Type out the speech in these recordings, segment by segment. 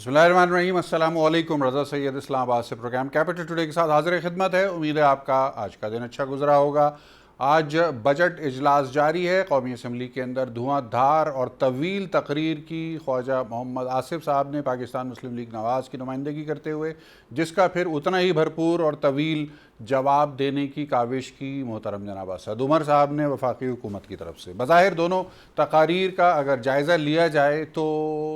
बिस्मिल्लाहिर्रहमानिर्रहीम। अस्सलामु अलैकुम। रज़ा सैयद इस्लामाबाद से प्रोग्राम कैपिटल टुडे के साथ हाजिर खिदमत है। उम्मीद है आपका आज का दिन अच्छा गुजरा होगा। आज बजट इजलास जारी है। कौमी असम्बली के अंदर धुआंधार और तवील तकरीर की ख्वाजा मोहम्मद आसिफ साहब ने पाकिस्तान मुस्लिम लीग नवाज़ की नुमाइंदगी करते हुए, जिसका फिर उतना ही भरपूर और तवील जवाब देने की काविश की मोहतरम जनाब असद उमर साहब ने वफाकी हुकूमत की तरफ से। बज़ाहिर दोनों तकारीर का अगर जायज़ा लिया जाए तो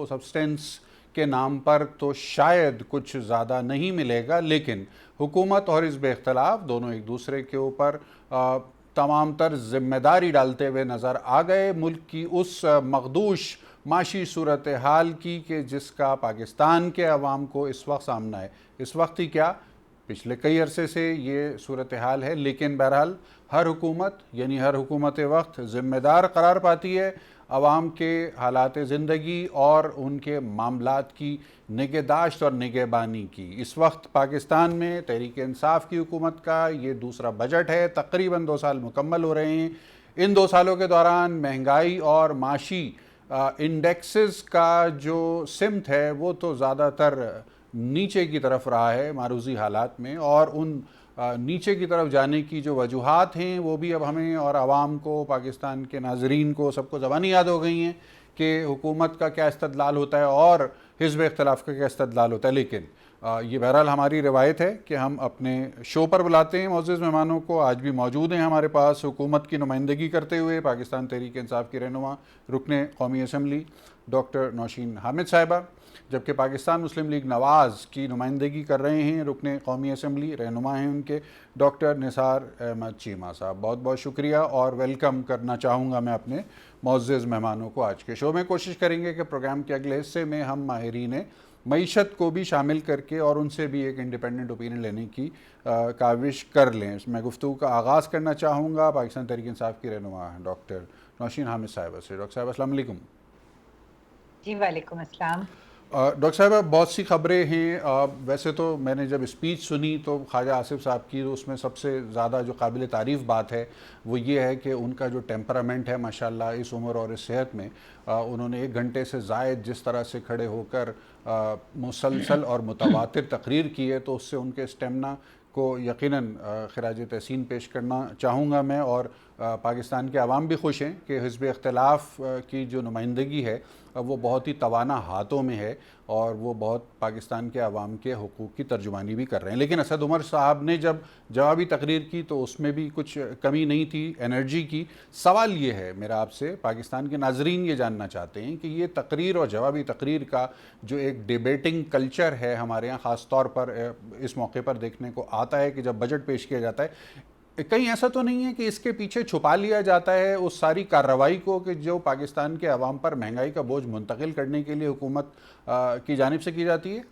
सब्सटेंस के नाम पर तो शायद कुछ ज़्यादा नहीं मिलेगा, लेकिन हुकूमत और हिज़्ब इख्तिलाफ दोनों एक दूसरे के ऊपर तमाम तर ज़िम्मेदारी डालते हुए नज़र आ गए। मुल्क की उस मखदूश माशी सूरत हाल की कि जिसका पाकिस्तान के अवाम को इस वक्त सामना है। इस वक्त ही क्या, पिछले कई अरसे से ये सूरत हाल है, लेकिन बहरहाल हर हुकूमत यानी हर हुकूमत वक्त ज़िम्मेदार करार पाती है आवाम के हालात ज़िंदगी और उनके मामलात की निगहदाश्त और निगहबानी की। इस वक्त पाकिस्तान में तहरीक इंसाफ की हुकूमत का ये दूसरा बजट है। तकरीबन 2 साल मुकम्मल हो रहे हैं। इन 2 सालों के दौरान महंगाई और माशी इंडेक्सेस का जो सिमत है वो तो ज़्यादातर नीचे की तरफ रहा है मारूजी हालात में, और उन नीचे की तरफ जाने की जो वजूहात हैं वो भी अब हमें और आवाम को, पाकिस्तान के नाजरीन को, सबको ज़बानी याद हो गई हैं कि हुकूमत का क्या इस्तदलाल होता है और हिज़्ब इख्तिलाफ का क्या इस्तदलाल होता है। लेकिन ये बहरहाल हमारी रिवायत है कि हम अपने शो पर बुलाते हैं मुअज़्ज़ज़ मेहमानों को। आज भी मौजूद हैं हमारे पास हुकूमत की नुमाइंदगी करते हुए पाकिस्तान तहरीक इंसाफ की रहनुमा रुकने कौमी असम्बली डॉक्टर नौशीन हामिद साहिबा, जबकि पाकिस्तान मुस्लिम लीग नवाज़ की नुमाइंदगी कर रहे हैं रुकने कौमी असम्बली, रहनुमा हैं उनके डॉक्टर निसार अहमद चीमा साहब। बहुत बहुत शुक्रिया और वेलकम करना चाहूँगा मैं अपने मुअज़्ज़ज़ मेहमानों को आज के शो में। कोशिश करेंगे कि प्रोग्राम के अगले हिस्से में हम माहिरीन मईशत को भी शामिल करके और उनसे भी एक इंडिपेंडेंट ओपिनियन लेने की काविश कर लें। मैं गुफ्तगू का आगाज़ करना चाहूँगा पाकिस्तान तहरीक इंसाफ की रहनुमा डॉक्टर नौशीन हामिद साहिबा से। डॉक्टर साहब अस्सलाम वालेकुम। जी वालेकुम अस्सलाम। डॉक्टर साहब, बहुत सी खबरें हैं। वैसे तो मैंने जब स्पीच सुनी तो ख्वाजा आसिफ साहब की, तो उसमें सबसे ज़्यादा जो काबिल तारीफ़ बात है वो ये है कि उनका जो टेम्परामेंट है माशाल्लाह इस उम्र और इस सेहत में, उन्होंने 1 घंटे से ज़ायद जिस तरह से खड़े होकर मुसलसल और मुतवातिर तकरीर की है, तो उससे उनके स्टेमिना को यकीनन खिराज तहसीन पेश करना चाहूँगा मैं। और पाकिस्तान के अवाम भी खुश हैं कि हिज़्ब इख्तिलाफ की जो नुमाइंदगी है वो बहुत ही तवाना हाथों में है और वो बहुत पाकिस्तान के अवाम के हुकूक़ की तर्जुमानी भी कर रहे हैं। लेकिन असद उमर साहब ने जब जवाबी तकरीर की तो उसमें भी कुछ कमी नहीं थी एनर्जी की। सवाल ये है मेरा आपसे, पाकिस्तान के नाजरीन ये जानना चाहते हैं कि ये तकरीर और जवाबी तकरीर का जो एक डिबेटिंग कल्चर है हमारे यहाँ ख़ास तौर पर इस मौके पर देखने को आता है कि जब बजट पेश किया जाता है, कहीं ऐसा तो नहीं है कि इसके पीछे छुपा लिया जाता है उस सारी कार्रवाई को कि जो पाकिस्तान के अवाम पर महंगाई का बोझ मुंतकिल करने के लिए हुकूमत की जानिब से की जाती है?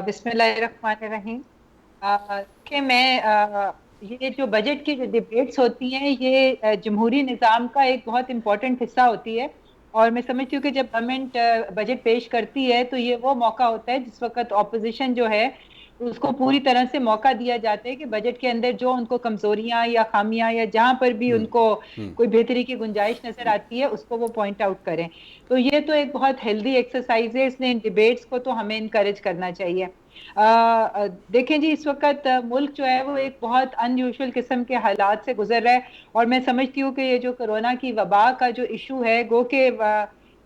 बिस्मिल्लाहिर्रहमानिर्रहीम। कि मैं ये जो बजट की जो डिबेट्स होती हैं ये जमहूरी निज़ाम का एक बहुत इम्पोर्टेंट हिस्सा होती है। और मैं समझती हूँ कि जब गवर्नमेंट बजट पेश करती है तो ये वो मौका होता है जिस वक्त ऑपोजिशन जो है उसको पूरी तरह से मौका दिया जाता है कि बजट के अंदर जो उनको कमजोरियां या खामियां या जहां पर भी उनको कोई बेहतरी की गुंजाइश नजर आती है उसको वो पॉइंट आउट करें। तो ये तो एक बहुत हेल्दी एक्सरसाइज है, इसलिए इन डिबेट्स को तो हमें इनकरेज करना चाहिए। देखें जी, इस वक्त मुल्क जो है वो एक बहुत अनयूजुअल किस्म के हालात से गुजर रहा है। और मैं समझती हूँ कि ये जो कोरोना की वबा का जो इशू है, गो के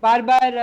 बार बार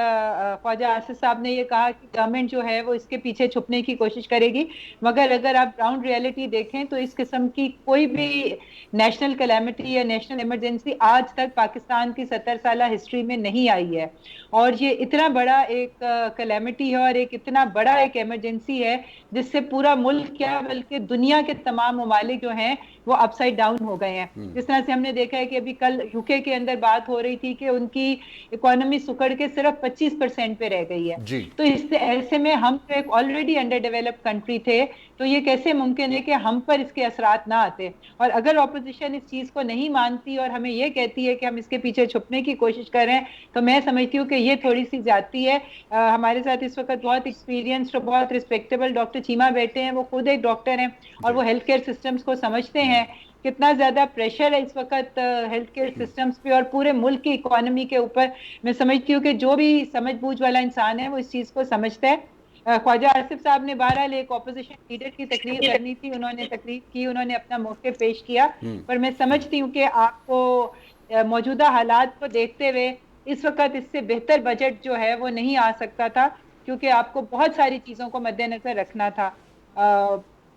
ख्वाजा आसिफ साहब ने ये कहा कि गवर्नमेंट जो है वो इसके पीछे छुपने की कोशिश करेगी, मगर अगर आप ग्राउंड रियलिटी देखें तो इस किस्म की कोई भी नेशनल कैलेमिटी या नेशनल इमरजेंसी आज तक पाकिस्तान की 70 साल हिस्ट्री में नहीं आई है। और ये इतना बड़ा एक कैलेमिटी है और एक इतना बड़ा एक इमरजेंसी है जिससे पूरा मुल्क क्या बल्कि दुनिया के तमाम ममालिक जो हैं वो अपसाइड डाउन हो गए हैं। जिस तरह से हमने देखा है कि अभी कल यूके के अंदर बात हो रही थी कि उनकी इकोनॉमी सुकड़ के सिर्फ 25% पे रह गई है। तो इससे ऐसे में हम तो एक ऑलरेडी अंडर डेवलप्ड कंट्री थे, तो ये कैसे मुमकिन है कि हम पर इसके असरात ना आते। और अगर ऑपोजिशन इस चीज को नहीं मानती और हमें ये कहती है कि हम इसके पीछे छुपने की कोशिश कर रहे हैं, तो मैं समझती हूँ कि ये थोड़ी सी ज्यादती है। हमारे साथ इस वक्त बहुत एक्सपीरियंस्ड और बहुत रिस्पेक्टेबल डॉक्टर चीमा बैठे हैं, वो खुद एक डॉक्टर हैं और जी। वो हेल्थ केयर सिस्टम्स को समझते हैं कितना ज्यादा प्रेशर है इस वक्त हेल्थ केयर सिस्टम्स पे और पूरे मुल्क की इकोनॉमी के ऊपर। मैं समझती हूँ कि जो भी समझ बूझ वाला इंसान है वो इस चीज को समझता है। ख्वाजा आसिफ साहब ने बहरहाल एक ऑपोजिशन लीडर की तकरीर करनी थी, उन्होंने तकरीर की, उन्होंने अपना मौके पेश किया। पर मैं समझती हूँ कि आपको मौजूदा हालात को देखते हुए इस वक्त इससे बेहतर बजट जो है वो नहीं आ सकता था, क्योंकि आपको बहुत सारी चीजों को मद्देनजर रखना था।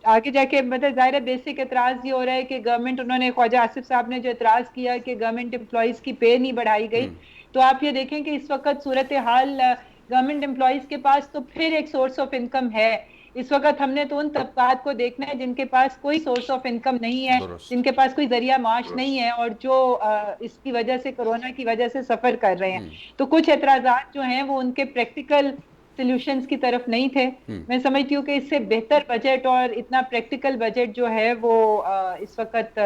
आगे जाके मतलब जाहिर है बेसिक एतराज ये हो रहा है कि गवर्नमेंट, उन्होंने ख्वाजा आसिफ साहब ने जो एतराज किया कि गवर्नमेंट एम्प्लॉयज की पे नहीं बढ़ाई गई, तो आप ये देखें कि इस वक्त सूरत हाल गवर्नमेंट एम्प्लॉयज के पास तो फिर एक सोर्स ऑफ इनकम है। इस वक्त हमने तो उन तबकात को देखना है जिनके पास कोई सोर्स ऑफ इनकम नहीं है, दुरुस्त। जिनके पास कोई जरिया माश नहीं है और जो इसकी वजह से, कोरोना की वजह से सफर कर रहे हैं। तो कुछ एतराजात जो हैं वो उनके प्रैक्टिकल सॉल्यूशंस की तरफ नहीं थे। मैं समझती हूँ कि इससे बेहतर बजट और इतना प्रैक्टिकल बजट जो है वो इस वक्त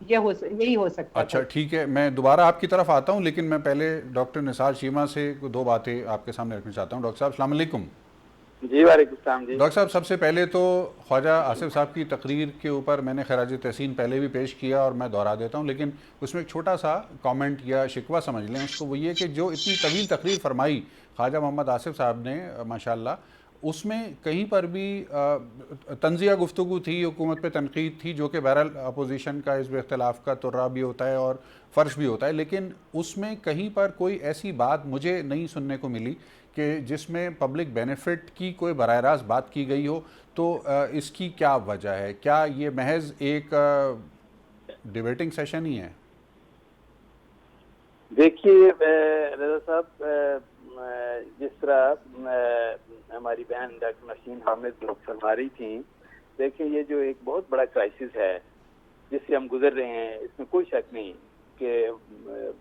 यही हो सकता अच्छा, था। ठीक है, मैं दोबारा आपकी तरफ आता हूं, लेकिन मैं पहले डॉक्टर निसार चीमा से दो बातें आपके सामने रखना चाहता हूं। डॉक्टर साहब, अस्सलाम वालेकुम। जी वालेकुम सलाम जी। डॉक्टर साहब, सबसे पहले तो ख्वाजा आसिफ साहब की तकरीर के ऊपर मैंने खराज तहसीन पहले भी पेश किया और मैं दोहरा देता हूं, लेकिन उसमें एक छोटा सा कमेंट या शिकवा समझ लें उसको, वो ये कि जो इतनी तवील तकरीर फरमाई ख्वाजा मोहम्मद आसिफ साहब ने माशाल्लाह, उसमें कहीं पर भी तंजिया गुफ्तगू थी, हुकूमत पे तनकीद थी, जो कि बहरहाल अपोजिशन का इस इख्तलाफ का तुर्रा भी होता है और फ़र्श भी होता है, लेकिन उसमें कहीं पर कोई ऐसी बात मुझे नहीं सुनने को मिली कि जिसमें पब्लिक बेनिफिट की कोई बराह रास्त बात की गई हो। तो इसकी क्या वजह है? क्या ये महज एक डिबेटिंग सेशन ही है? देखिए रजा साहब, जिस तरह हमारी बहन डॉक्टर नशीन हामिद लोग फरमा रही थी, देखिए ये जो एक बहुत बड़ा क्राइसिस है जिससे हम गुजर रहे हैं, इसमें कोई शक नहीं कि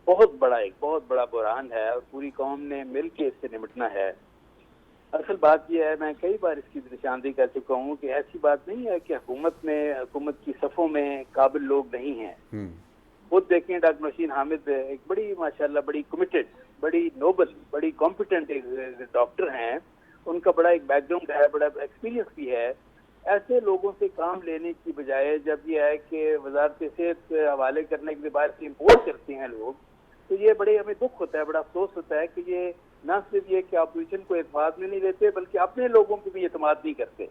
बहुत बड़ा बुरहान है और पूरी कौम ने मिल के इससे निपटना है। असल बात यह है, मैं कई बार इसकी निशानदेही कर चुका हूँ कि ऐसी बात नहीं है कि हुकूमत की सफ़ों में काबिल लोग नहीं हैं। खुद देखें, डॉक्टर नशीन हामिद एक बड़ी माशाल्लाह बड़ी कमिटेड, बड़ी नोबल, बड़ी कॉम्पिटेंट एक डॉक्टर हैं। उनका बड़ा एक बैकग्राउंड है, बड़ा एक्सपीरियंस भी है। ऐसे लोगों से काम लेने की बजाय जब यह है कि वजारत सेहत हवाले करने के बाद इम्पोर्ट करते हैं लोग, तो ये बड़े हमें दुख होता है, बड़ा अफसोस होता है कि ये न सिर्फ ये कि अपोजिशन को एतमाद में नहीं लेते, बल्कि अपने लोगों को भी एतमाद नहीं करते।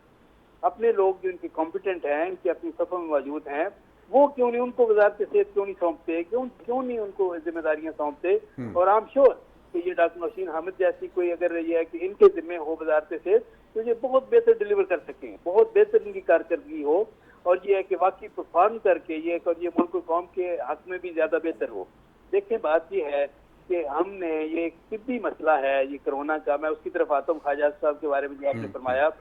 अपने लोग जो इनके कॉम्पिटेंट हैं, इनकी अपनी सफ़ों में मौजूद हैं, वो क्यों नहीं उनको वजारत सेहत क्यों नहीं सौंपते, क्यों नहीं उनको जिम्मेदारियां सौंपते। और आई एम श्योर कि ये डॉक्टर नशीन हामिद जैसी कोई अगर ये है कि इनके जिम्मे हो वजारत सेहत, तो ये बहुत बेहतर डिलीवर कर सकें, बहुत बेहतर इनकी कारकर्दगी हो और ये है कि वाकई परफॉर्म करके ये मुल्क कौम के हक में भी ज्यादा बेहतर हो। देखें, बात ये है कि हमने ये एक तिब्बी मसला है ये कोरोना का, मैं उसकी तरफ आता हूँ। ख्वाजा साहब के बारे में जो आपने फरमाया,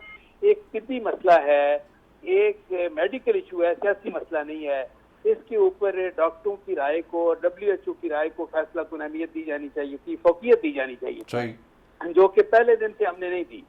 एक तिब्बी मसला है, एक मेडिकल इशू है, सियासी मसला नहीं है। इसके ऊपर डॉक्टरों की राय को, WHO की राय को फैसला कुन अहमियत दी जानी चाहिए, की फोकियत दी जानी चाहिए, जो कि पहले दिन से हमने नहीं दी।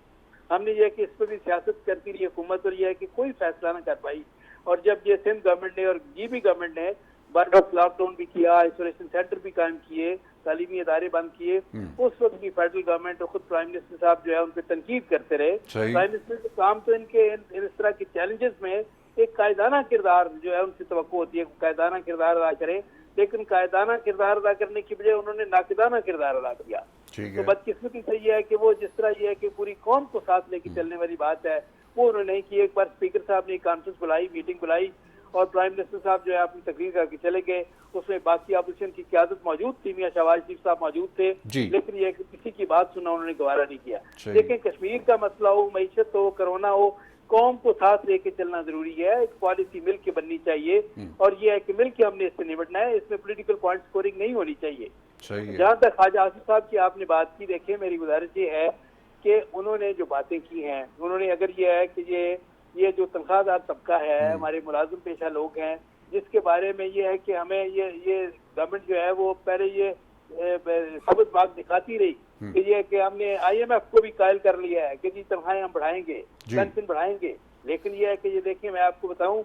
हमने ये कि इस पर भी सियासत करती रही हुकूमत और यह है कि कोई फैसला ना कर पाई। और जब ये सिंध गवर्नमेंट ने और GB गवर्नमेंट ने बार लॉकडाउन भी किया, आइसोलेशन सेंटर भी कायम किए, तालीमी इदारे बंद किए, उस वक्त की फेडरल गवर्नमेंट और खुद प्राइम मिनिस्टर साहब जो है उन पर तनकीद करते रहे। प्राइम मिनिस्टर का काम तो इनके इस तरह के चैलेंजेस में एक कायदाना किरदार जो है उनसे तवक्को होती है, कायदाना किरदार अदा करें, लेकिन कायदाना किरदार अदा करने की बजाय उन्होंने नाकिदाना किरदार अदा किया। तो बदकिस्मती से यह है कि वो जिस तरह यह है कि पूरी कौम को साथ लेके चलने वाली बात है, वो उन्होंने नहीं की। एक बार स्पीकर साहब ने कॉन्फ्रेंस बुलाई, मीटिंग बुलाई और प्राइम मिनिस्टर साहब जो है अपनी तकरीर करके चले गए। उसमें बाकी अपोजिशन की क़यादत मौजूद थी, मियां शहबाज शरीफ साहब मौजूद थे, लेकिन यह किसी की बात सुनना उन्होंने गवारा नहीं किया। लेकिन कश्मीर का मसला हो, मईशत हो, कोरोना हो, कौम को साथ लेके चलना जरूरी है। एक पॉलिसी मिल के बननी चाहिए और ये है कि मिल के हमने इससे निपटना है, इसमें पॉलिटिकल पॉइंट स्कोरिंग नहीं होनी चाहिए। जहां तक ख्वाजा आसिफ साहब की आपने बात की, देखिए मेरी गुजारिश ये है कि उन्होंने जो बातें की हैं, उन्होंने अगर ये है कि ये जो तनख्वाहदार तबका है, हमारे मुलाजिम पेशा लोग हैं, जिसके बारे में ये है कि हमें ये गवर्नमेंट जो है वो पहले ये सबूत बात दिखाती रही कि ये कि हमने IMF को भी कायल कर लिया है कि जी तनख्वाहें हम बढ़ाएंगे, पेंशन बढ़ाएंगे, लेकिन ये है कि ये देखिए, मैं आपको बताऊं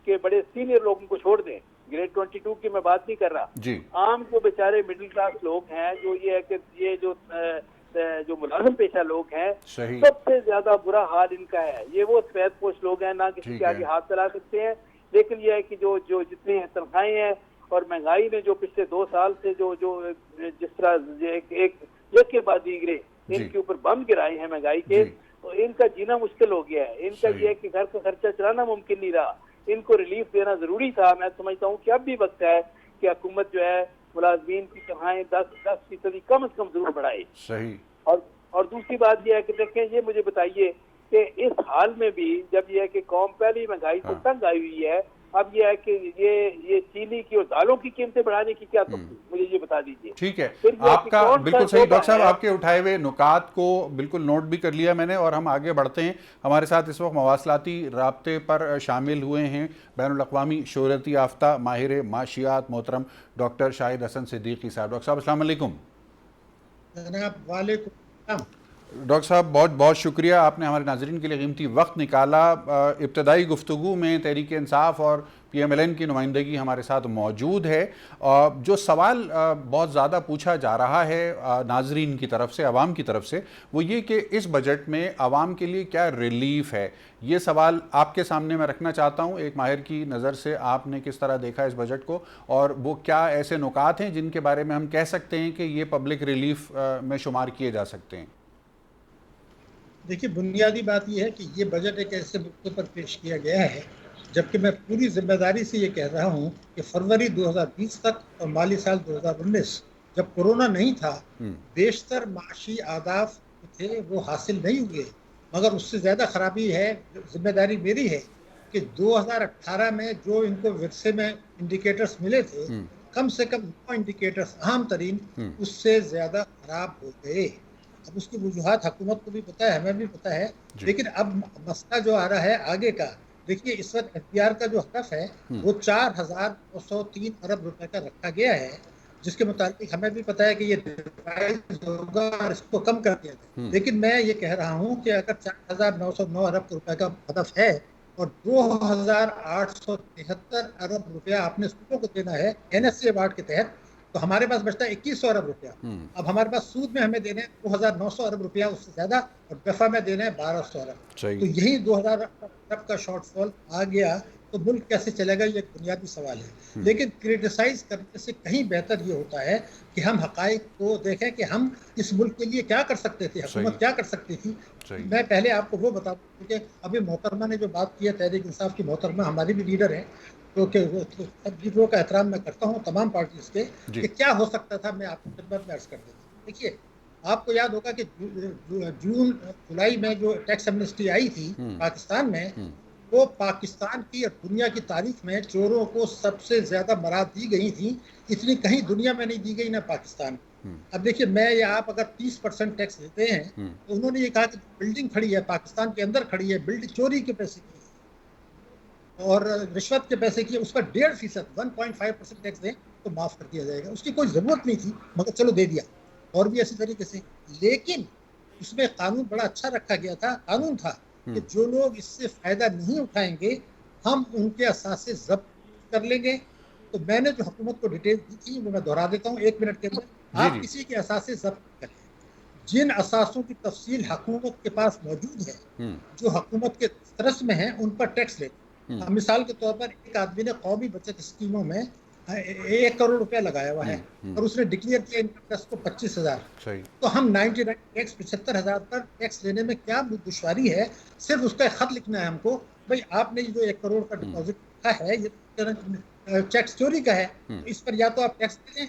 कि बड़े सीनियर लोगों को छोड़ दें, ग्रेड 22 की मैं बात नहीं कर रहा, जी आम जो बेचारे मिडिल क्लास लोग हैं, जो ये है कि ये जो मुलाजिम पेशा लोग हैं, सही सबसे ज्यादा बुरा हाल इनका है। ये वो सफेद पोश लोग हैं, ना किसी ठीक के आगे है। हाथ फैला सकते हैं, लेकिन ये है कि जो जो जितनी तनख्वाहें हैं और महंगाई ने जो पिछले 2 साल से जो जो जिस तरह एक के बाद दीगरे जी। इनके ऊपर बम गिराए हैं महंगाई के, जी। तो इनका जीना मुश्किल हो गया है। इनका सही। ये है कि घर का खर्चा चलाना मुमकिन नहीं रहा। इनको रिलीफ देना जरूरी था। मैं समझता हूँ कि अब भी वक्त है कि हुकूमत जो है मुलाजमीन की तनख्वाहें 10% कम से कम जरूर बढ़ाए। सही और दूसरी बात यह है कि देखें, ये मुझे बताइए कि इस हाल में भी जब यह है कि कौम पहली महंगाई से हाँ। तंग आई हुई है, अब यह है कि ये चीनी की और दालों की कीमतें बढ़ाने की क्या मुझे ये बता दीजिए। ठीक है। फिर ये है कि आपका कौन सा बिल्कुल सही शोबा डॉक्टर साहब, है? आपके उठाए हुए नुकात को बिल्कुल नोट भी कर लिया मैंने और हम आगे बढ़ते हैं। हमारे साथ इस वक्त मवासलाती राब्ते पर शामिल हुए हैं बैनुल-अक़वामी शोहरत याफ्ता माहिर माशियात मोहतरम डॉक्टर शाहिद हसन सिद्दीकी साहब। डॉक्टर साहब अस्सलाम वालेकुम। जनाब वालेकुम सलाम। डॉक्टर साहब बहुत बहुत शुक्रिया, आपने हमारे नाज़रीन के लिए कीमती वक्त निकाला। इब्तदाई गुफ्तगू में तहरीक इंसाफ और PMLN की नुमाइंदगी हमारे साथ मौजूद है। जो सवाल बहुत ज़्यादा पूछा जा रहा है नाज़रीन की तरफ से, आवाम की तरफ से, वो ये कि इस बजट में आवाम के लिए क्या रिलीफ है। ये सवाल आपके सामने मैं रखना चाहता हूँ। एक माहिर की नज़र से आपने किस तरह देखा इस बजट को, और वो क्या ऐसे नुकात हैं जिनके बारे में हम कह सकते हैं कि ये पब्लिक रिलीफ में शुमार किए जा सकते हैं। देखिए, बुनियादी बात यह है कि ये बजट एक ऐसे मुद्दे पर पेश किया गया है, जबकि मैं पूरी जिम्मेदारी से ये कह रहा हूँ कि फरवरी 2020 तक और माली साल 2019 जब कोरोना नहीं था, बेशतर माशी आदाफ थे वो हासिल नहीं हुए। मगर उससे ज़्यादा खराबी है, जिम्मेदारी मेरी है कि 2018 में जो इनको विरसे में इंडिकेटर्स मिले थे, कम से कम 9 इंडिकेटर्स अहम तरीन उससे ज़्यादा खराब हो गए। अब उसकी वजूहात हुकूमत को भी पता है, हमें भी पता है, लेकिन अब मसला जो आ रहा है आगे का, देखिए इस वक्त FDR का जो हदफ है वो 4,903 अरब रुपए का रखा गया है, जिसके मुताबिक हमें भी पता है कि ये रिवाइज होगा और इसको कम कर दिया जाए। लेकिन मैं ये कह रहा हूँ कि अगर 4,909 अरब रुपए का हदफ है और 2,873 अरब रुपया आपने सूदों को देना है NSC अवार्ड के तहत, तो हमारे पास बचता है 2100 अरब रुपया। अब हमारे पास सूद में हमें देने हैं 2,900 अरब रुपया, उससे ज्यादा, और दफा में देने हैं 1,200 अरब। तो यही 2,000 अरब का शॉर्टफॉल आ गया तो मुल्क कैसे चलेगा, ये एक बुनियादी सवाल है। लेकिन क्रिटिसाइज करने से कहीं बेहतर ये होता है कि हम हकाइक को देखें कि हम इस मुल्क के लिए क्या कर सकते थे, हुकूमत क्या कर सकती थी। मैं पहले आपको वो बता दूं कि अभी मोहतरमा ने जो बात की है, तहरीक इंसाफ की मोहतरमा हमारी भी लीडर है, तो सब लीडरों का एहतराम मैं करता हूँ, तमाम पार्टीज के, कि क्या हो सकता था, मैं आपको खिदमत में अर्ज कर देता हूँ। देखिए, आपको याद होगा कि जून जुलाई में जो टैक्स एमनेस्टी आई थी पाकिस्तान में, वो पाकिस्तान की और दुनिया की तारीख में चोरों को सबसे ज्यादा मराद दी गई थी, इतनी कहीं दुनिया में नहीं दी गई ना पाकिस्तान। अब देखिए, मैं या आप अगर 30% टैक्स देते हैं, तो उन्होंने ये कहा कि बिल्डिंग खड़ी है पाकिस्तान के अंदर खड़ी है, बिल्डिंग चोरी के पैसे की और रिश्वत के पैसे की, उस पर 1.5% 1.5% टैक्स दें तो माफ कर दिया जाएगा। उसकी कोई जरूरत नहीं थी, मगर चलो दे दिया। और भी ऐसी तरीके से, लेकिन उसमें कानून बड़ा अच्छा रखा गया था। कानून था कि जो लोग इससे फायदा नहीं उठाएंगे, हम उनके असासे जब्त कर लेंगे। तो मैंने जो हुकूमत को डिटेल दी थी वो मैं दोहरा देता हूँ 1 मिनट के अंदर। आप किसी के असासे जब्त करें, जिन असासों की तफसील हुकूमत के पास मौजूद है, जो हुकूमत के तरस में है, उन पर टैक्स लेते। मिसाल के तौर पर एक आदमी ने कौमी बचत स्कीमों में 1 करोड़ रुपया लगाया हुआ है और उसने डिक्लेयर किया इनकम टैक्स को 25,000, तो हम 99 टैक्स 75,000 पर टैक्स लेने में क्या दुश्वारी है। सिर्फ उसका एक खत लिखना है हमको, भाई आपने जो 1 करोड़ का डिपॉजिट रखा है, ये टैक्स चोरी का है, तो इस पर या तो आप टैक्स दे दें,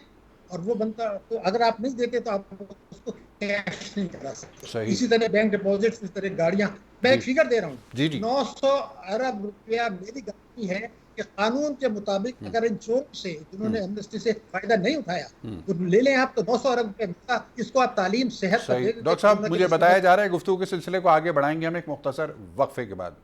और वो बनता, तो अगर आप नहीं देते तो आप उसको कैश नहीं करा सकते। इसी तरह बैंक डिपॉजिट, इस तरह गाड़ियां, मैं एक फिगर दे रहा हूँ, 900 अरब रुपया मेरी गारंटी है कि कानून के मुताबिक अगर इन चोरों से, जिन्होंने एमनेस्टी से फायदा नहीं उठाया, तो ले लें आप, तो 900 अरब रुपया मिलता। इसको आप तालीम, सेहत। डॉक्टर साहब, मुझे बताया जा रहा है गुफ्तगू के सिलसिले को आगे बढ़ाएंगे हम एक मुख्तसर वक्फे के बाद।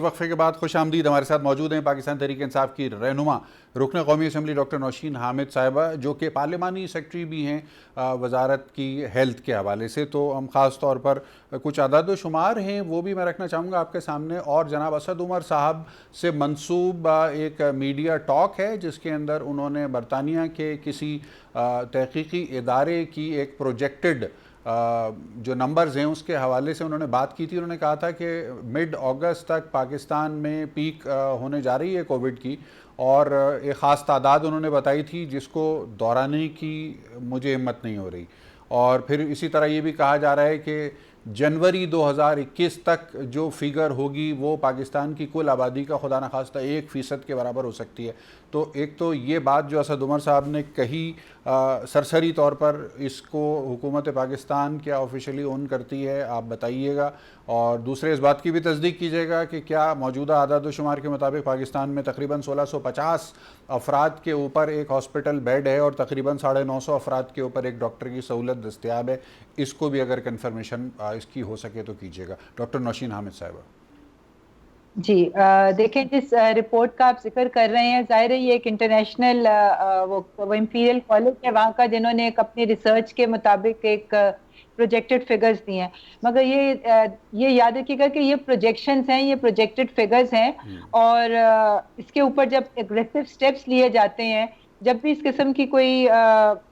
अजीब वक्फे के बाद खुश आमदीद। हमारे साथ मौजूद हैं पाकिस्तान तहरीक इंसाफ की रहनुमा रुकन कौमी असम्बली डॉक्टर नौशीन हामिद साहिबा, जो कि पार्लिमानी सेक्रेटरी भी हैं वजारत की हेल्थ के हवाले से। तो हम ख़ास तौर पर कुछ आदाद शुमार हैं वो भी मैं रखना चाहूँगा आपके सामने। और जनाब असद उमर साहब से मंसूब एक मीडिया टॉक है जिसके अंदर उन्होंने बरतानिया के किसी तहकीकी इदारे की एक प्रोजेक्टेड जो नंबर्स हैं उसके हवाले से उन्होंने बात की थी। उन्होंने कहा था कि मिड अगस्त तक पाकिस्तान में पीक होने जा रही है कोविड की, और एक ख़ास तादाद उन्होंने बताई थी जिसको दोहराने की मुझे हिम्मत नहीं हो रही। और फिर इसी तरह ये भी कहा जा रहा है कि जनवरी 2021 तक जो फिगर होगी वो पाकिस्तान की कुल आबादी का खुदा न खास्ता 1% के बराबर हो सकती है। तो एक तो ये बात जो असद उमर साहब ने कही सरसरी तौर पर, इसको हुकूमत पाकिस्तान क्या ऑफिशियली ओन करती है, आप बताइएगा। और दूसरे इस बात की भी तस्दीक कीजिएगा कि क्या मौजूदा आदाद शुमार के मुताबिक पाकिस्तान में तकरीबन 1650 अफराद के ऊपर एक हॉस्पिटल बेड है और तकरीबन 950 अफराद के ऊपर एक डॉक्टर की सहूलत दस्तियाब है। इसको भी अगर कन्फर्मेशन इसकी हो सके तो कीजिएगा। डॉक्टर नौशीन हामिद साहिबा। जी, देखें, जिस रिपोर्ट का आप जिक्र कर रहे हैं, जाहिर है ये एक इंटरनेशनल वो इंपीरियल कॉलेज है वहाँ का, जिन्होंने एक अपनी रिसर्च के मुताबिक एक प्रोजेक्टेड फिगर्स दिए हैं। मगर ये याद रखिएगा कि ये प्रोजेक्शंस हैं, ये प्रोजेक्टेड फिगर्स हैं, और इसके ऊपर जब एग्रेसिव स्टेप्स लिए जाते हैं, जब भी इस किस्म की कोई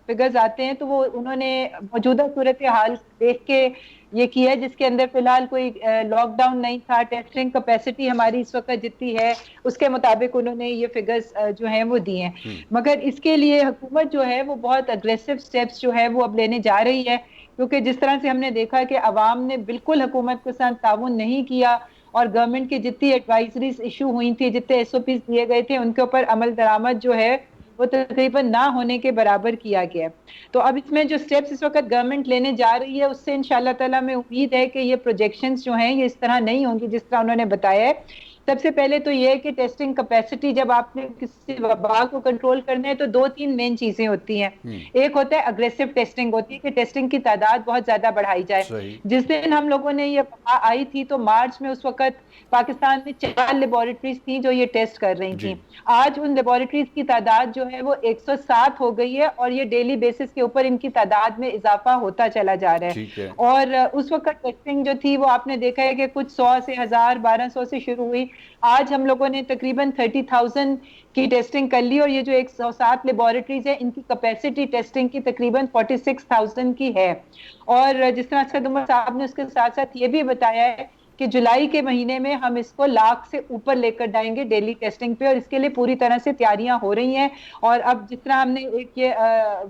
फिगर्स आते हैं, तो वो उन्होंने मौजूदा सूरत हाल देख के ये किया है, जिसके अंदर फिलहाल कोई लॉकडाउन नहीं था। टेस्टिंग कैपेसिटी हमारी इस वक्त जितनी है उसके मुताबिक उन्होंने ये फिगर्स जो हैं वो दिए हैं। मगर इसके लिए हुकूमत जो है वो बहुत अग्रेसिव स्टेप्स जो है वो अब लेने जा रही है, क्योंकि जिस तरह से हमने देखा कि अवाम ने बिल्कुल हुकूमत के साथ ताउन नहीं किया, और गवर्नमेंट की जितनी एडवाइजरीज इशू हुई थी, जितने SOPs दिए गए थे, उनके ऊपर अमल दरामद जो है वो तकरीबन ना होने के बराबर किया गया। तो अब इसमें जो स्टेप्स इस वक्त गवर्नमेंट लेने जा रही है, उससे इंशाल्लाह ताला में उम्मीद है कि ये प्रोजेक्शंस जो हैं ये इस तरह नहीं होंगी जिस तरह उन्होंने बताया है। सबसे पहले तो ये है कि टेस्टिंग कैपेसिटी, जब आपने किसी वबा को कंट्रोल करना है तो 2-3 मेन चीजें होती हैं। एक होता है अग्रेसिव टेस्टिंग, होती है कि टेस्टिंग की तादाद बहुत ज्यादा बढ़ाई जाए। जिस दिन हम लोगों ने ये वबा आई थी तो मार्च में उस वक्त पाकिस्तान में 4 लेबोरेटरीज थी जो ये टेस्ट कर रही थी। आज उन लेबोरेटरीज की तादाद जो है वो 107 हो गई है, और ये डेली बेसिस के ऊपर इनकी तादाद में इजाफा होता चला जा रहा है। और उस वक्त टेस्टिंग जो थी वो आपने देखा है कि कुछ 100 से 1000 1200 से शुरू हुई। आज हम लोगों ने तकरीबन 30,000 की टेस्टिंग कर ली, और ये जो 107 लेबोरेटरीज है इनकी कैपेसिटी टेस्टिंग की तकरीबन 46,000 की है। और जिस तरह असद उमर साहब ने उसके साथ साथ ये भी बताया है कि जुलाई के महीने में हम इसको 1,00,000 से ऊपर लेकर जाएंगे डेली टेस्टिंग पे, और इसके लिए पूरी तरह से तैयारियां हो रही हैं। और अब जिस तरह हमने एक ये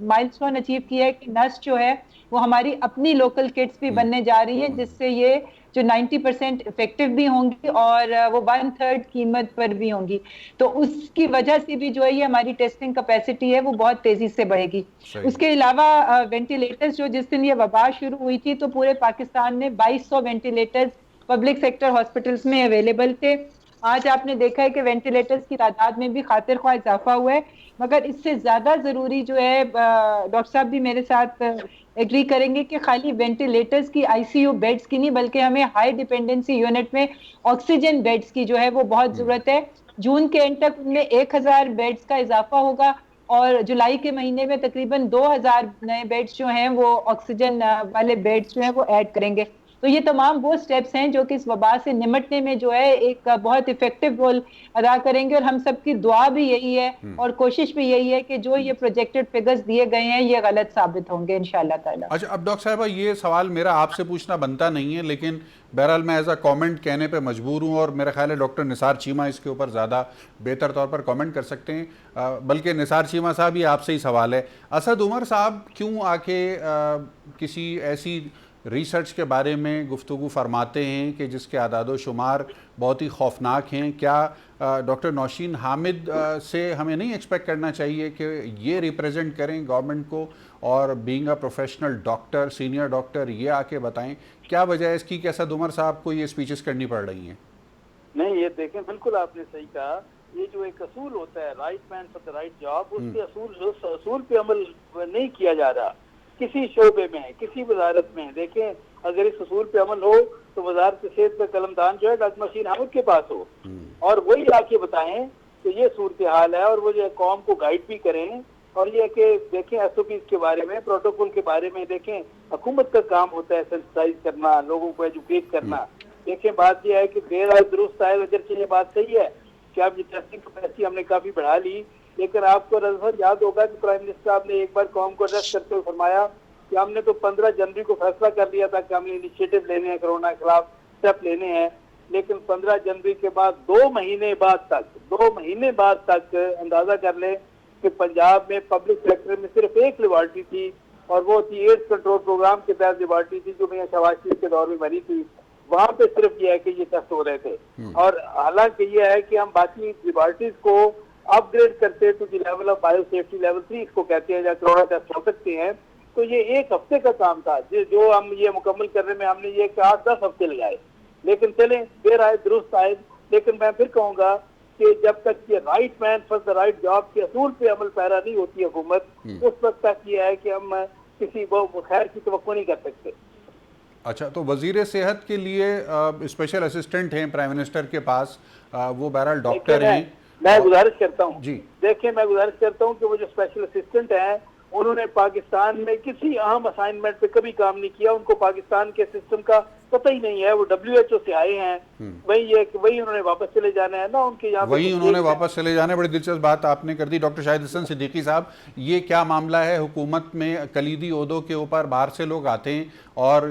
माइलस्टोन अचीव किया है कि नस जो है वो हमारी अपनी लोकल किट्स भी बनने जा रही है, जिससे ये जो 90% इफेक्टिव भी होंगी और वो 1/3 कीमत पर भी होंगी। तो उसकी वजह से भी जो है ये हमारी टेस्टिंग कैपेसिटी है वो बहुत तेजी से बढ़ेगी। उसके अलावा वेंटिलेटर्स, जो जिस दिन ये वबा शुरू हुई थी तो पूरे पाकिस्तान में 2200 वेंटिलेटर्स पब्लिक सेक्टर हॉस्पिटल्स में अवेलेबल थे। आज आपने देखा है कि वेंटिलेटर्स की तादाद में भी खातिर ख्वाह इजाफा हुआ है। मगर इससे ज्यादा जरूरी जो है, डॉक्टर साहब भी मेरे साथ एग्री करेंगे कि खाली वेंटिलेटर्स की, ICU बेड्स की नहीं, बल्कि हमें हाई डिपेंडेंसी यूनिट में ऑक्सीजन बेड्स की जो है वो बहुत जरूरत है। जून के एंड तक उनमें 1000 बेड्स का इजाफा होगा, और जुलाई के महीने में तकरीबन 2000 नए बेड्स जो हैं वो ऑक्सीजन वाले बेड्स जो हैं वो ऐड करेंगे। तो ये तमाम वो स्टेप्स हैं जो कि इस वबा से निमटने में जो है एक बहुत इफेक्टिव रोल अदा करेंगे। और हम सबकी दुआ भी यही है और कोशिश भी यही है कि जो ये प्रोजेक्टेड फिगर्स दिए गए हैं ये गलत साबित होंगे इंशाल्लाह ताला। अच्छा, अब डॉक्टर साहबा ये सवाल मेरा आपसे पूछना बनता नहीं है, लेकिन बहरहाल मैं एज अ कमेंट कहने पे मजबूर हूँ, और मेरा ख्याल है डॉक्टर निसार चीमा इसके ऊपर ज़्यादा बेहतर तौर पर कमेंट कर सकते हैं। बल्कि निसार चीमा साहब ये आपसे ही सवाल है, असद उमर साहब क्यों आके किसी ऐसी रिसर्च के बारे में गुफ्तगू फरमाते हैं कि जिसके आदाद शुमार बहुत ही खौफनाक हैं? क्या डॉक्टर नौशीन हामिद से हमें नहीं एक्सपेक्ट करना चाहिए कि ये रिप्रेजेंट करें गवर्नमेंट को, और being a professional doctor, senior doctor, ये आके बताएं क्या वजह है इसकी कि असद उमर साहब को ये स्पीचेस करनी पड़ रही हैं? नहीं, ये देखें, बिल्कुल आपने सही कहा। ये जो एक असूल होता है, right man for the right job, उसके असूल पे अमल नहीं किया जा रहा किसी शोबे में, किसी वजारत में। देखें, अगर इस उसूल पे अमल हो तो वजारत सेहत का कलमदान जो है डॉक्टर नसीर हामिद के पास हो और वही आके बताएं कि ये सूरत हाल है और वो जो है कौम को गाइड भी करें। और ये कि देखें SOPs के बारे में, प्रोटोकॉल के बारे में देखें, हुकूमत का काम होता है सेंसिटाइज करना, लोगों को एजुकेट करना। देखें बात यह है कि देर आए दुरुस्त आए, अगर ये बात सही है कि आप ये टेस्टिंग कैपेसिटी हमने काफी बढ़ा ली, लेकिन आपको रजफर याद होगा कि प्राइम मिनिस्टर साहब ने एक बार कौम को एड्रेस करते हुए फरमाया कि हमने तो 15 जनवरी को फैसला कर लिया था कि हमने इनिशिएटिव लेने हैं, कोरोना के खिलाफ स्टेप लेने हैं, लेकिन 15 जनवरी के बाद 2 महीने बाद तक अंदाजा कर ले कि पंजाब में पब्लिक सेक्टर में सिर्फ एक लेबॉर्ट्री थी और वो थी एड्स कंट्रोल प्रोग्राम के तहत लेबॉर्ट्री थी जो मियां शहबाज शरीफ के दौर में बनी थी। वहां पे सिर्फ ये है कि ये टेस्ट हो रहे थे और हालांकि ये है कि हम बाकी लेबॉर्ट्रीज को अपग्रेड करते to the level of bio safety level 3 इसको कहते हैं, जहाँ कोरोना टेस्ट हो सकते हैं। तो ये 1 हफ्ते का काम था जो हम ये मुकम्मल करने में हमने ये 8-10 हफ्ते लगाए, लेकिन चलें देर आए दुरुस्त आए। लेकिन मैं फिर कहूंगा कि जब तक ये right man for the right job के असूल पे अमल पैरा नहीं होती हुकूमत, उस वक्त तक ये है कि हम किसी खैर की तवक्को नहीं कर सकते। अच्छा, तो वजीर सेहत के लिए स्पेशल असिस्टेंट हैं प्राइम मिनिस्टर के पास, वो बहरहाल डॉक्टर हैं। मैं गुजारिश करता हूँ जी, देखिए मैं गुजारिश करता हूँ कि वो जो स्पेशल असिस्टेंट हैं उन्होंने पाकिस्तान में किसी अहम असाइनमेंट पे कभी काम नहीं किया, उनको पाकिस्तान के सिस्टम का पता ही नहीं है। वो WHO से आए हैं, वही उन्होंने वापस चले जाना है ना, उनके यहाँ वही उन्होंने वापस चले जाना है। बड़ी दिलचस्प बात आपने कर दी डॉक्टर शाहिद हसन सिद्दीकी साहब, ये क्या मामला है? हुकूमत में कलीदी ओहदों के ऊपर बाहर से लोग आते हैं और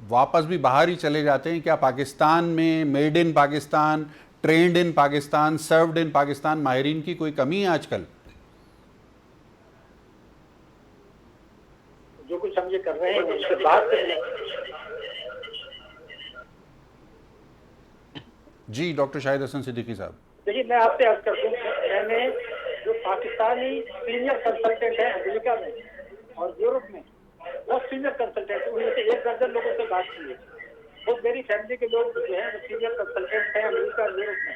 वापस भी बाहर ही चले जाते हैं। क्या पाकिस्तान में made in Pakistan, trained in Pakistan, served in Pakistan माहिरीन की कोई कमी है आजकल? जो कुछ हम ये कर रहे हैं उसके बाद जी डॉक्टर शाहिद हसन सिद्दीकी साहब। देखिए मैं आपसे अर्ज कर दूं, मैंने जो पाकिस्तानी सीनियर कंसल्टेंट है अमेरिका में और यूरोप में, वो सीनियर कंसल्टेंट उनमें से 1 दर्जन लोगों से बात की है। वो मेरी फैमिली के लोग जो है वो सीनियर कंसल्टेंट हैं अमेरिका और यूरोप में।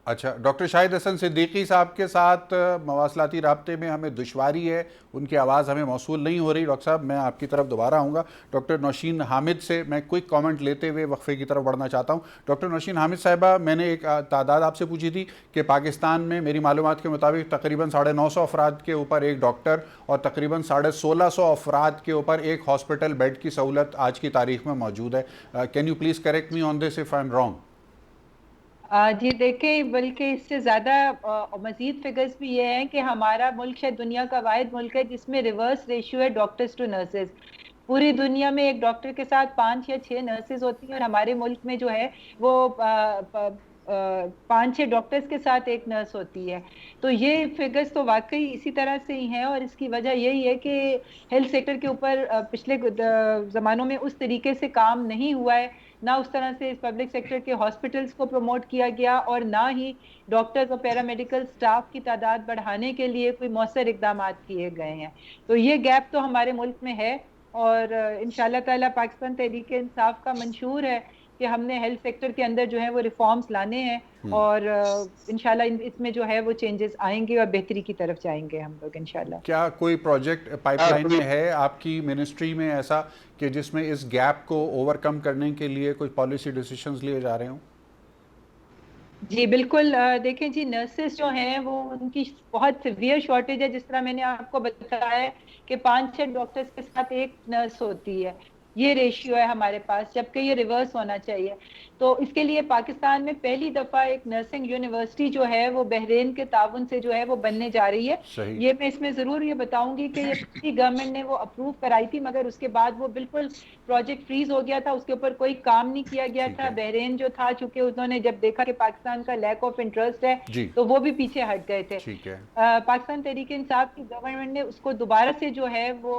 अच्छा, डॉक्टर शाहिद हसन सिद्दीकी साहब के साथ मवासलाती राब्ते में हमें दुश्वारी है, उनकी आवाज़ हमें मौसूल नहीं हो रही। डॉक्टर साहब मैं आपकी तरफ दोबारा आऊँगा। डॉक्टर नौशीन हामिद से मैं क्विक कमेंट लेते हुए वक्फे की तरफ बढ़ना चाहता हूँ। डॉक्टर नौशीन हामिद साहिबा, मैंने एक तादाद आपसे पूछी थी कि पाकिस्तान में मेरी मालूमात के मुताबिक तकरीबन 950 अफराद के ऊपर एक डॉक्टर और तकरीबन 1650 अफराद के ऊपर एक हॉस्पिटल बेड की सहूलत आज की तारीख में मौजूद है। Can you please correct me on this if I am wrong? जी देखें, बल्कि इससे ज़्यादा मज़ीद फिगर्स भी ये हैं कि हमारा मुल्क शायद दुनिया का वाहिद मुल्क है जिसमें रिवर्स रेशियो है डॉक्टर्स टू नर्सेज। पूरी दुनिया में एक डॉक्टर के साथ 5 या 6 नर्सेज होती हैं और हमारे मुल्क में जो है वो 5-6 डॉक्टर्स के साथ एक नर्स होती है। तो ये फिगर्स तो वाकई इसी तरह से ही हैं और इसकी वजह यही है कि हेल्थ सेक्टर के ऊपर पिछले ज़मानों में उस तरीके से काम नहीं हुआ है, ना उस तरह से इस पब्लिक सेक्टर के हॉस्पिटल्स को प्रमोट किया गया और ना ही डॉक्टर्स और पैरामेडिकल स्टाफ की तादाद बढ़ाने के लिए कोई मौसर इकदाम किए गए हैं। तो ये गैप तो हमारे मुल्क में है और इंशाअल्लाह ताला पाकिस्तान तहरीक इंसाफ का मंशूर है कि हमने हेल्थ सेक्टर के अंदर जो है वो रिफॉर्म्स लाने हैं और इंशाल्लाह इसमें जो है वो चेंजेस आएंगे और बेहतरी की तरफ जाएंगे हम लोग इंशाल्लाह। क्या कोई प्रोजेक्ट पाइपलाइन में है आपकी मिनिस्ट्री में ऐसा कि जिसमें इस गैप को ओवरकम करने के लिए कुछ पॉलिसी डिसीजंस लिए जा रहे हों? जी बिल्कुल, देखें जी, नर्सेस जो हैं वो उनकी बहुत सीवियर शॉर्टेज है। जिस तरह मैंने आपको बताया कि 5-6 डॉक्टर्स के साथ एक नर्स होती है, ये रेशियो है हमारे पास, जबकि ये रिवर्स होना चाहिए। तो इसके लिए पाकिस्तान में पहली दफ़ा एक नर्सिंग यूनिवर्सिटी जो है वो बहरीन के ताउन से जो है वो बनने जा रही है। ये मैं इसमें ज़रूर ये बताऊंगी कि ये पिछली गवर्नमेंट ने वो अप्रूव कराई थी, मगर उसके बाद वो बिल्कुल प्रोजेक्ट फ्रीज हो गया था, उसके ऊपर कोई काम नहीं किया गया था। बहरीन जो था, चूंकि उन्होंने जब देखा कि पाकिस्तान का लैक ऑफ इंटरेस्ट है तो वो भी पीछे हट गए थे। पाकिस्तान तहरीक इंसाफ की गवर्नमेंट ने उसको दोबारा से जो है वो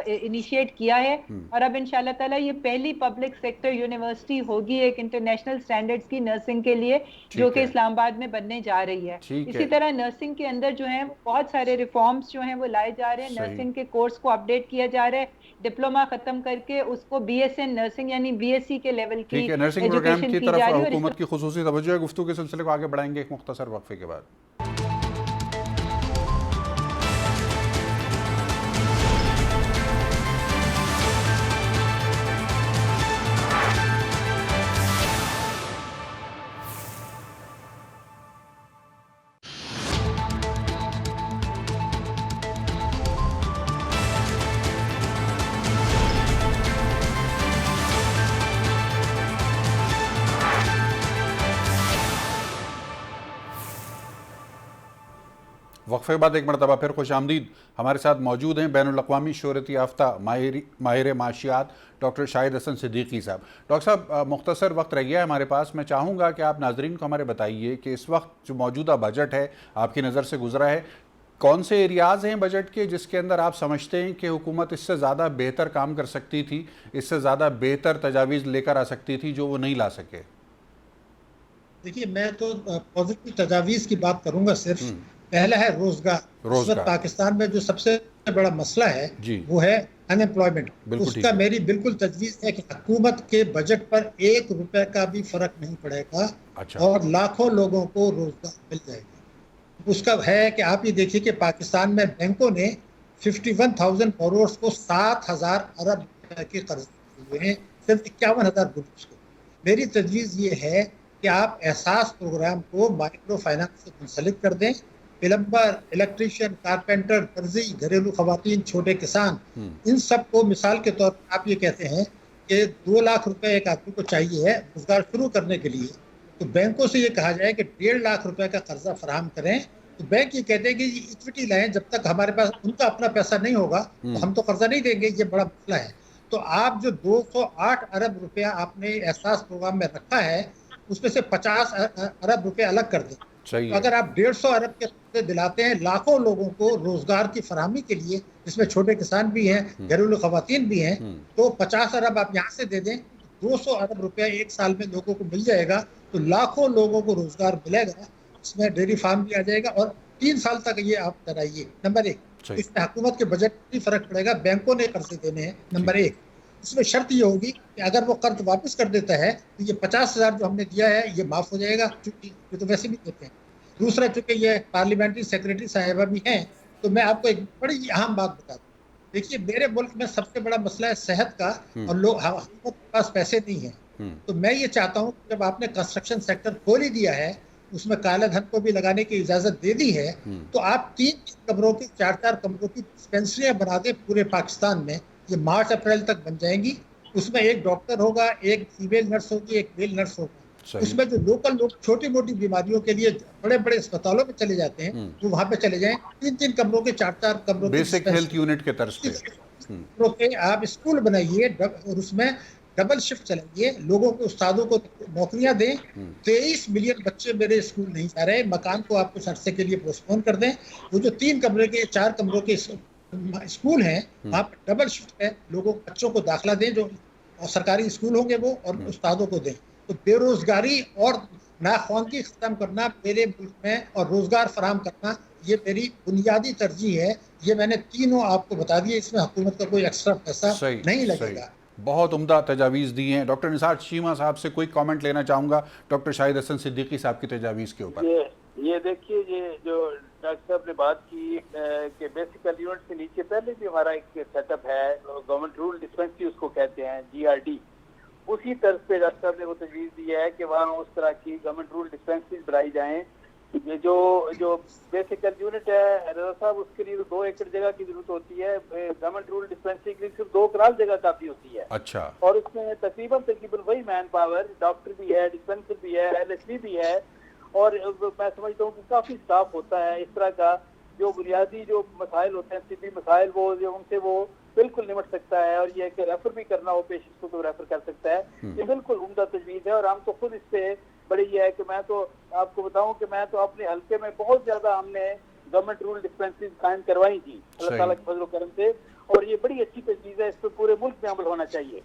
इनिशिएट किया है और अब इंशाल्लाह ताला ये पहली पब्लिक सेक्टर यूनिवर्सिटी होगी एक इंटरनेशनल स्टैंडर्ड्स की नर्सिंग के लिए, जो कि इस्लामाबाद में बनने जा रही है। इसी तरह नर्सिंग के अंदर जो है बहुत सारे रिफॉर्म्स जो हैं वो लाए जा रहे हैं। नर्सिंग के कोर्स को अपडेट किया जा रहा है, डिप्लोमा खत्म करके उसको BSN नर्सिंग यानी BSc के लेवल की नर्सिंग प्रोग्राम की तरफ हुकूमत की खुसूसी तवज्जो है। गुफ्तगू के सिलसिले को आगे बढ़ाएंगे एक मुख्तसर वक्फे के बाद। वक्फे बाद एक मरतबा फिर खुश आमदीद। हमारे साथ मौजूद हैं बैनुल-अक़वामी शोहरत याफ्ता माहिर माशियात डॉक्टर शाहिद हसन सिद्दीकी साहब। डॉक्टर साहब, मुख्तसर वक्त रह गया है हमारे पास, मैं चाहूँगा कि आप नाजरीन को हमारे बताइए कि इस वक्त जो मौजूदा बजट है आपकी नज़र से गुजरा है, कौन से एरियाज़ हैं बजट के जिसके अंदर आप समझते हैं कि हुकूमत इससे ज़्यादा बेहतर काम कर सकती थी, इससे ज़्यादा बेहतर तजावीज़ लेकर आ सकती थी जो वो नहीं ला सके? देखिए, मैं तो पॉजिटिव तजावीज़ की बात करूंगा सिर्फ। पहला है रोजगार। इस वक्त पाकिस्तान में जो सबसे बड़ा मसला है वो है अनएम्प्लॉयमेंट। उसका मेरी बिल्कुल तजवीज़ है कि हुकूमत के बजट पर 1 रुपए का भी फर्क नहीं पड़ेगा। अच्छा। और लाखों लोगों को रोजगार मिल जाएगा। उसका है कि आप ये देखिए कि पाकिस्तान में बैंकों ने 51,000 बोरोर्स को 7,000 अरब रुपए के कर्ज हुए हैं, सिर्फ 51,000 बोरोर्स को। मेरी तजवीज़ ये है कि आप एहसास प्रोग्राम को माइक्रो फाइनेंस से मुंसलिक कर दें। प्लम्बर, इलेक्ट्रीशियन, कारपेंटर, दर्जी, घरेलू खवातीन, छोटे किसान, इन सब को मिसाल के तौर पर आप ये कहते हैं कि 2 लाख रुपए एक आदमी को चाहिए है रोजगार शुरू करने के लिए, तो बैंकों से ये कहा जाए कि 1.5 लाख रुपए का कर्जा फराहम करें। तो बैंक ये कहते हैं कि इक्विटी लाएं, जब तक हमारे पास उनका अपना पैसा नहीं होगा तो हम तो कर्जा नहीं देंगे। ये बड़ा मसला है। तो आप जो 208 अरब रुपया आपने एहसास प्रोग्राम में रखा है, उसमें से 50 अरब रुपए अलग कर दें। तो अगर आप 150 अरब के रुपए दिलाते हैं लाखों लोगों को रोजगार की फराहमी के लिए, जिसमें छोटे किसान भी हैं, घरेलू खवातीन भी हैं, तो 50 अरब आप यहाँ से दे दें, 200 अरब रुपया एक साल में लोगों को मिल जाएगा। तो लाखों लोगों को रोजगार मिलेगा। इसमें डेयरी फार्म भी आ जाएगा और 3 साल तक ये आप कराइए। नंबर 1, इसमें हुकूमत के बजट में फर्क पड़ेगा। बैंकों ने कर्जे देने हैं। नंबर 1, इसमें शर्त ये होगी कि अगर वो कर्ज वापस कर देता है तो ये 50,000 जो हमने दिया है ये माफ हो जाएगा, चूंकि ये तो वैसे भी देते हैं। दूसरा, चूंकि ये पार्लियामेंट्री सेक्रेटरी साहिबा भी हैं, तो मैं आपको एक बड़ी अहम बात बता दूं। देखिए, मेरे मुल्क में सबसे बड़ा मसला है सेहत का, और लोग हुकूमत के पास पैसे नहीं है। तो मैं ये चाहता हूँ जब आपने कंस्ट्रक्शन सेक्टर खोल ही दिया है, उसमें काले धन को भी लगाने की इजाजत दे दी है, तो आप 3 कमरों की 4 कमरों की डिस्पेंसरियां बना दें पूरे पाकिस्तान में। ये मार्च अप्रैल तक बन जाएंगी। उसमें एक डॉक्टर होगा, एक फीमेल नर्स होगी, एक मेल नर्स होगा। उसमें जो लोकल लोग छोटी मोटी बीमारियों के लिए बड़े बड़े अस्पतालों में चले जाते हैं, वो वहां पे चले जाएं। 3 कमरों के 4 कमरों बेसिक हेल्थ यूनिट के तर्ज पे आप स्कूल बनाइए और उसमें डबल शिफ्ट चलाइए, लोगों को, उस्तादों को नौकरियां दें। 23 मिलियन बच्चे मेरे स्कूल नहीं जा रहे, मकान को आप कुछ अरसे के लिए पोस्टपोन कर दें। वो जो 3 कमरे के 4 कमरों के स्कूल हैं, वहाँ पर डबल शिफ्ट है, लोगों बच्चों को दाखिला दें, जो सरकारी स्कूल होंगे वो, और उस्तादों को दें। तो बेरोजगारी और नाख्वानगी खत्म करना मेरे मुल्क में और रोजगार फराहम करना, ये मेरी बुनियादी तरजीह है। ये मैंने तीनों आपको बता दिए, इसमें हुकूमत का कोई एक्स्ट्रा पैसा नहीं लगेगा। बहुत उम्दा तजावीज़ दी हैं। डॉक्टर निसार चीमा साहब से कोई कमेंट लेना चाहूँगा डॉक्टर शाहिद हसन सिद्दीकी साहब की तजावीज़ के ऊपर। ये देखिए, ये जो डॉक्टर साहब ने बात की कि बेसिक यूनिट से नीचे पहले भी हमारा एक सेटअप है, गवर्नमेंट रूरल डिस्पेंसरी उसको कहते हैं, GRD। उसी तर्ज पे डॉक्टर साहब ने वो तजवीज़ दी है कि वहाँ उस तरह की गवर्नमेंट रूरल डिस्पेंसरीज बनाई जाएँ। ये जो बेसिक यूनिट है रजा साहब, उसके लिए 2 एकड़ जगह की जरूरत होती है। गवर्नमेंट रूरल डिस्पेंसरी के लिए सिर्फ 2 कनाल जगह काफी होती है। अच्छा। और उसमें तकरीबन वही मैन पावर, डॉक्टर भी है, डिस्पेंसर भी है, LHD भी है, और मैं समझता हूँ कि काफी स्टाफ होता है। इस तरह का जो बुनियादी जो मसाइल होते हैं, तिब्बी मसाइल, वो उनसे वो बिल्कुल निमट सकता है। और ये कि रेफर भी करना हो पेशेंट को तो रेफर कर सकता है। ये बिल्कुल उम्दा तजवीज़ है। और हम तो खुद इससे बड़ी ये है कि मैं तो आपको बताऊं कि मैं तो अपने हल्के में बहुत ज्यादा हमने गवर्नमेंट रूरल डिस्पेंसरीज कायम करवाई थी अल्लाह ताला के फजल करम से, और ये बड़ी अच्छी तजवीज़ है। इस पर पूरे मुल्क में अमल होना चाहिए।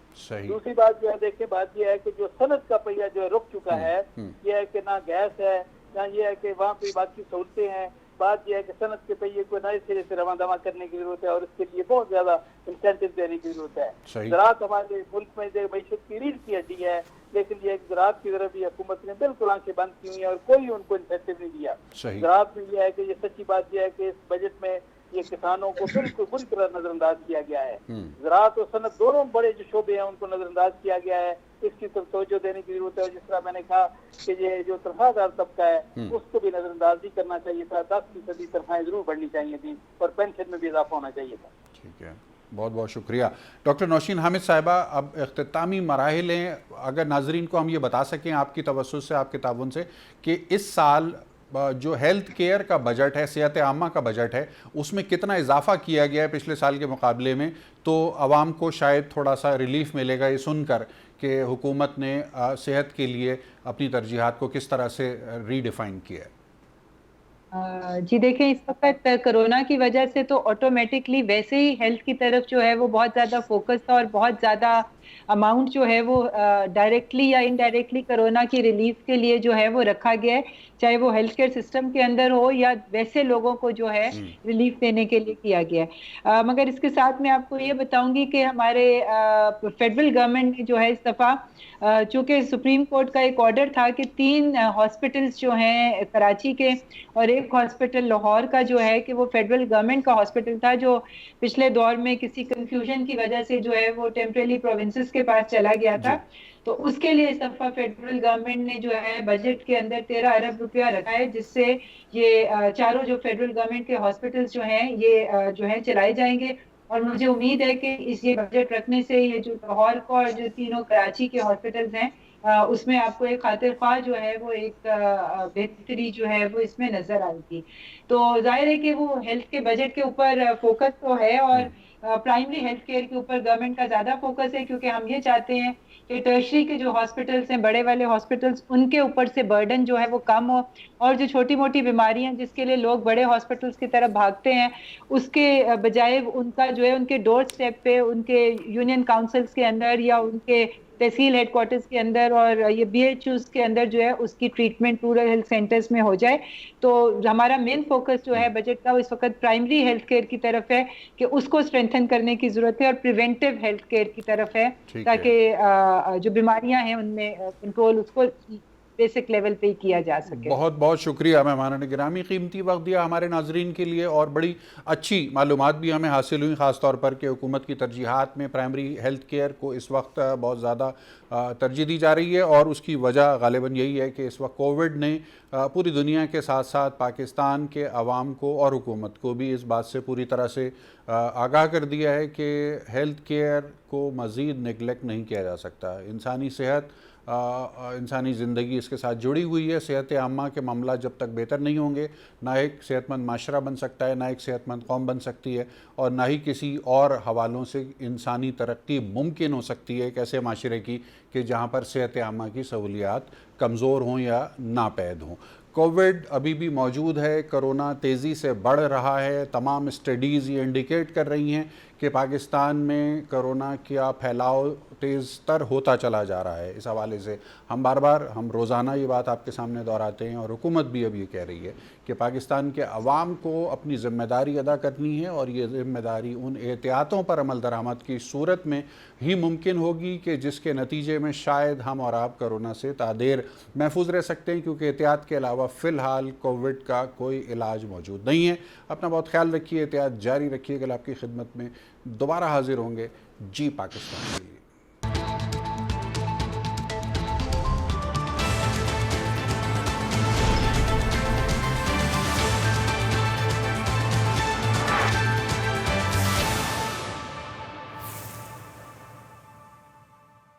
दूसरी बात जो है, देखिए, बात यह है कि जो सनत का पहिया जो है रुक चुका है, यह है कि ना गैस है, ना ये है कि वहाँ पे बाकी सहूलतें हैं। बात यह है कि सनत के पहिए को नए सिरे से रवा दवा करने की जरूरत है, और इसके लिए बहुत ज्यादा इंसेंटिव देने की जरूरत है। ज़राअत हमारे मुल्क में मईशत की रीढ़ की हड्डी है, लेकिन ये ज़राअत की तरफ भी हुकूमत ने बिल्कुल आंखें बंद की हुई है और कोई उनको इंसेंटिव नहीं दिया। ज़राअत में यह है कि ये सच्ची बात यह है कि इस बजट में ये किसानों को बिल्कुल बुरी तरह नजरअंदाज किया गया है। ज़राअत और सनत दोनों बड़े जो शोबे हैं उनको नजरअंदाज किया गया है। इसकी तरफ तवज्जो देने की जरूरत है। जिस तरह मैंने कहा कि ये जो तनख्वाहदार तबका है उसको भी नजरअंदाज नहीं करना चाहिए था। 10% तनख्वाहें जरूर बढ़नी चाहिए थी, और पेंशन में भी इजाफा होना चाहिए था। ठीक है, बहुत बहुत शुक्रिया। डॉक्टर नौशीन हामिद साहिबा, अब इख्तितामी मराहिल हैं, अगर नाजरीन को हम ये बता सकें आपकी तवज्जो से, आपके ताउन से, कि इस साल जो हेल्थ केयर का बजट है, सेहत आमा का बजट है, उसमें कितना इजाफा किया गया है पिछले साल के मुकाबले में, तो आवाम को शायद थोड़ा सा रिलीफ मिलेगा ये सुनकर कि हुकूमत ने सेहत के लिए अपनी तरजीहात को किस तरह से रीडिफाइन किया है। जी देखें, इस वक्त कोरोना की वजह से तो ऑटोमेटिकली वैसे ही हेल्थ की तरफ जो है वो बहुत ज़्यादा फोकस था और बहुत ज़्यादा अमाउंट जो है वो डायरेक्टली या इनडायरेक्टली कोरोना की रिलीफ के लिए जो है वो रखा गया है, चाहे वो हेल्थ केयर सिस्टम के अंदर हो या वैसे लोगों को जो है रिलीफ देने के लिए किया गया है। मगर इसके साथ मैं आपको ये बताऊंगी कि हमारे फेडरल गवर्नमेंट ने जो है इस दफ़ा चूँकि सुप्रीम कोर्ट का एक ऑर्डर था कि 3 हॉस्पिटल्स जो हैं कराची के और एक हॉस्पिटल लाहौर का जो है कि वो फेडरल गवर्नमेंट का हॉस्पिटल था, जो पिछले दौर में किसी कंफ्यूजन की वजह से जो है वो टेम्परेरी प्रोविंसेस के पास चला गया था, तो उसके लिए इस दफा फेडरल गवर्नमेंट ने जो है बजट के अंदर 13 अरब रुपया रखा है, जिससे ये चारों जो फेडरल गवर्नमेंट के हॉस्पिटल्स जो हैं ये जो है चलाए जाएंगे। और मुझे उम्मीद है कि इस ये बजट रखने से ये जो लाहौर का और जो तीनों कराची के हॉस्पिटल्स हैं उसमें आपको एक खातिर ख्वाह जो है वो एक बेहतरी जो है वो इसमें नजर आएगी। तो जाहिर है कि वो हेल्थ के बजट के ऊपर फोकस तो है और प्राइमरी हेल्थ केयर के ऊपर गवर्नमेंट का ज्यादा फोकस है, क्योंकि हम ये चाहते हैं कि टर्शरी के जो हॉस्पिटल्स हैं, बड़े वाले हॉस्पिटल्स, उनके ऊपर से बर्डन जो है वो कम हो और जो छोटी मोटी बीमारियां जिसके लिए लोग बड़े हॉस्पिटल्स की तरफ भागते हैं उसके बजाय उनका जो है उनके डोर स्टेप पे उनके यूनियन काउंसिल्स के अंदर या उनके तहसील हेडक्वार्टर्स के अंदर और ये BHUs के अंदर जो है उसकी ट्रीटमेंट रूरल हेल्थ सेंटर्स में हो जाए। तो हमारा मेन फोकस जो है बजट का वो इस वक्त प्राइमरी हेल्थ केयर की तरफ है कि उसको स्ट्रेंथन करने की जरूरत है और प्रिवेंटिव हेल्थ केयर की तरफ है, ताकि जो बीमारियां हैं उनमें कंट्रोल उसको बेसिक लेवल पे ही किया जा सके। बहुत बहुत शुक्रिया मेहमान गिरामी, कीमती वक्त दिया हमारे नाजरीन के लिए और बड़ी अच्छी मालूमात भी हमें हासिल हुई, ख़ास तौर पर कि हुकूमत की तरजीहात में प्राइमरी हेल्थ केयर को इस वक्त बहुत ज़्यादा तरजीह दी जा रही है और उसकी वजह गालिबन यही है कि इस वक्त कोविड ने पूरी दुनिया के साथ साथ पाकिस्तान के अवाम को और हुकूमत को भी इस बात से पूरी तरह से आगाह कर दिया है कि हेल्थ केयर को मज़ीद निगलेक्ट नहीं किया जा सकता। इंसानी सेहत, इंसानी ज़िंदगी इसके साथ जुड़ी हुई है। सेहत आमा के मामला जब तक बेहतर नहीं होंगे, ना एक सेहतमंद माशरा बन सकता है, ना एक सेहतमंद कौम बन सकती है और ना ही किसी और हवालों से इंसानी तरक्की मुमकिन हो सकती है एक ऐसे माशरे की कि जहाँ पर सेहत आमा की सहूलियात कमज़ोर हों या नापैद हों। कोविड अभी भी मौजूद है, कोरोना तेज़ी से बढ़ रहा है। तमाम स्टडीज़ ये इंडिकेट कर रही हैं कि पाकिस्तान में कोरोना का फैलाव तेज़ तर होता चला जा रहा है। इस हवाले से हम हम रोज़ाना ये बात आपके सामने दोहराते हैं और हुकूमत भी अब ये कह रही है कि पाकिस्तान के अवाम को अपनी ज़िम्मेदारी अदा करनी है और ये ज़िम्मेदारी उन एहतियातों पर अमल दरामद की सूरत में ही मुमकिन होगी कि जिसके नतीजे में शायद हम और आप कोरोना से तादेर महफूज रह सकते हैं, क्योंकि एहतियात के अलावा फ़िलहाल कोविड का कोई इलाज मौजूद नहीं है। अपना बहुत ख्याल रखिए, एहतियात जारी रखिए। कल आपकी खिदमत में दोबारा हाजिर होंगे। जी पाकिस्तान के लिए।